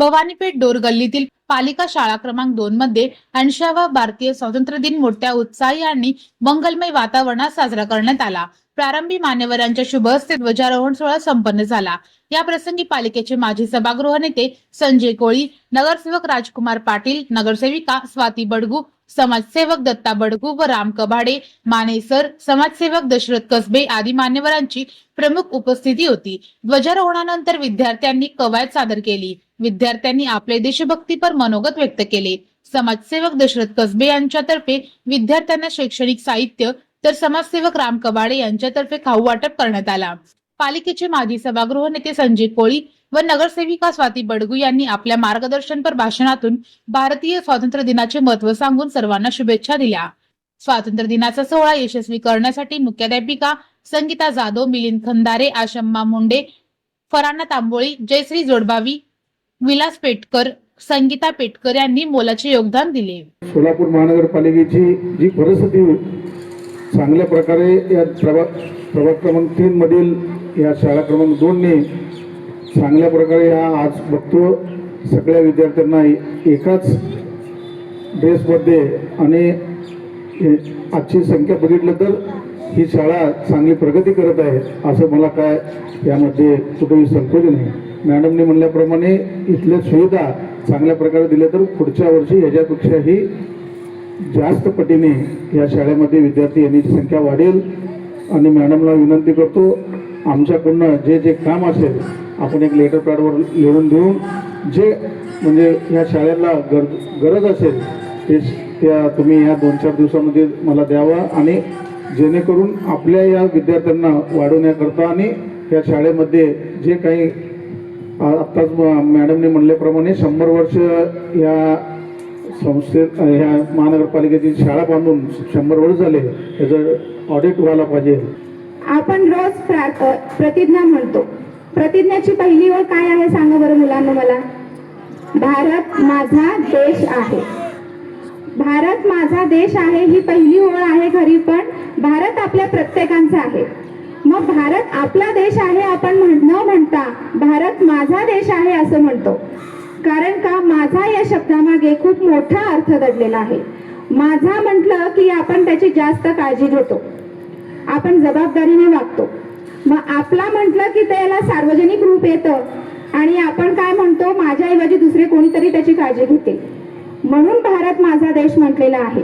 Bhavani Peth door गल्लीतील पालिका शाळा क्रमांक 2 मध्ये 80वा भारतीय स्वातंत्र्य दिन मोठ्या उत्साही आणि मंगलमय वातावरणात साजरा करण्यात आला। प्रारंभी मान्यवरांच्या शुभ हस्ते ध्वजारोहण सोहळा संपन्न झाला। या प्रसंगी पालिकेचे माजी सभागृह नेते संजय कोळी, नगरसेवक राजकुमार पाटील, नगरसेविका स्वाती बडगू, समाजसेवक दत्ता बडगू व राम कभाडे, मानेसर, समाजसेवक दशरथ कसबे आदी मान्यवरांची प्रमुख उपस्थिती होती। ध्वजारोहणानंतर विद्यार्थ्यांनी कवायत सादर केली। विद्यार्थ्यांनी आपले देशभक्तीपर मनोगत व्यक्त केले। समाजसेवक दशरथ कसबे यांच्यातर्फे विद्यार्थ्यांना शैक्षणिक साहित्य तर समाजसेवक राम कबाडे यांच्यातर्फे खाऊ वाटप करण्यात आला। पालिकेचे माजी सभागृह नेते संजय कोळी व नगरसेविका स्वाती बडगू यांनी आपल्या मार्गदर्शनपर भाषणातून भारतीय स्वातंत्र्य दिनाचे महत्त्व सांगून सर्वांना शुभेच्छा दिल्या। स्वातंत्र्य दिनाचा सोहळा यशस्वी करण्यासाठी मुख्याध्यापिका संगीता जाधव, मिलिंद खंदारे, आशम्मा मुंडे, फराना तांबोळी, जयश्री जोडबावी, विलास पेटकर, संगीता पेटकर यांनी मोलाचे योगदान दिले। सोलापूर महानगरपालिकेची जी परिस्थिती चांगल्या प्रकारे या प्रभाग क्रमांक 3 मधील या शाळा क्रमांक 2 ने चांगल्या प्रकारे आज बघतो सगळ्या विद्यार्थ्यांना एकाच ड्रेसमध्ये आणि आजची संख्या बघितलं तर ही शाळा चांगली प्रगती करत आहे असं मला काय यामध्ये कुठेही संकोच नाही। मॅडमने म्हणल्याप्रमाणे इथल्या सुविधा चांगल्या प्रकारे दिल्या तर पुढच्या वर्षी ह्याच्यापेक्षाही जास्त पटीने या शाळेमध्ये विद्यार्थी येण्याची संख्या वाढेल। आणि मॅडमला विनंती करतो आमच्याकडून जे जे काम असेल आपण एक लेटर पॅडवर लिहून देऊन जे म्हणजे या शाळेला गरज असेल ते त्या तुम्ही या 2-4 दिवसामध्ये मला द्यावा आणि जेणेकरून आपल्या या विद्यार्थ्यांना वाढवण्याकरता आणि या शाळेमध्ये जे काही आत्ताच मॅडमने म्हणल्याप्रमाणे 100 वर्ष या संस्थेत ह्या महानगरपालिकेची शाळा बांधून 100 वर्ष झाले त्याचं ऑडिट व्हायला पाहिजे। आपण रोज प्रतिज्ञा म्हणतो। प्रतिज्ञेची पहिली ओळ काय आहे सांगा बरं मुलांना मला? भारत माझा देश आहे। भारत माझा देश आहे ही पहिली ओळ आहे खरी, पण भारत आपल्या प्रत्येकांचा आहे। मग भारत आपला देश आहे आपण न म्हणता भारत माझा देश आहे असं म्हणतो, कारण का माझा या शब्दामागे खूप मोठा अर्थ दडलेला आहे। माझा म्हटलं की आपण त्याची जास्त काळजी घेतो, आपण जबाबदारीने वागतो। मग आपला म्हटलं की त्याला सार्वजनिक रूप येतं आणि आपण काय म्हणतो माझ्याऐवजी दुसरे कोणीतरी त्याची काळजी घेते, म्हणून भारत माझा देश म्हटलेला आहे।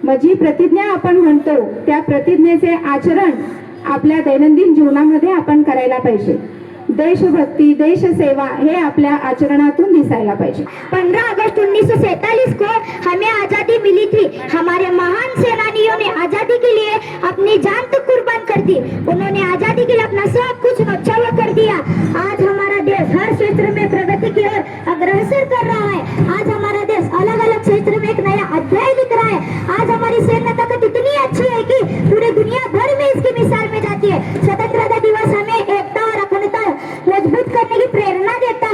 मग जी प्रतिज्ञा आपण म्हणतो त्या प्रतिज्ञेचे आचरण आपल्या दैनंदिन जीवनामध्ये आपण करायला पाहिजे। देशभक्ती, देशसेवा हे आपल्या आचरणातून दिसायला पाहिजे। 15 अगस्त 1947 को हमें आजादी मिली थी। हमारे महान सेनानियों ने आजादी के लिए अपनी जान तक कुर्बान कर दी। उन्होंने आजादी के लिए अपना सब कुछ न्यौछावर कर दिया। आज हमारा देश हर क्षेत्र में प्रगति की ओर अग्रसर कर रहा है। आज हमारा देश अलग अलग क्षेत्र में एक नया अध्याय लिख रहा है। आज हमारी सैन्य ताकत इतनी अच्छी है कि पूरे दुनिया भर में इसकी मिसाल में जाती है। स्वतंत्रता दिवस हमें एकता और अखंडता मजबूत करने की प्रेरणा देता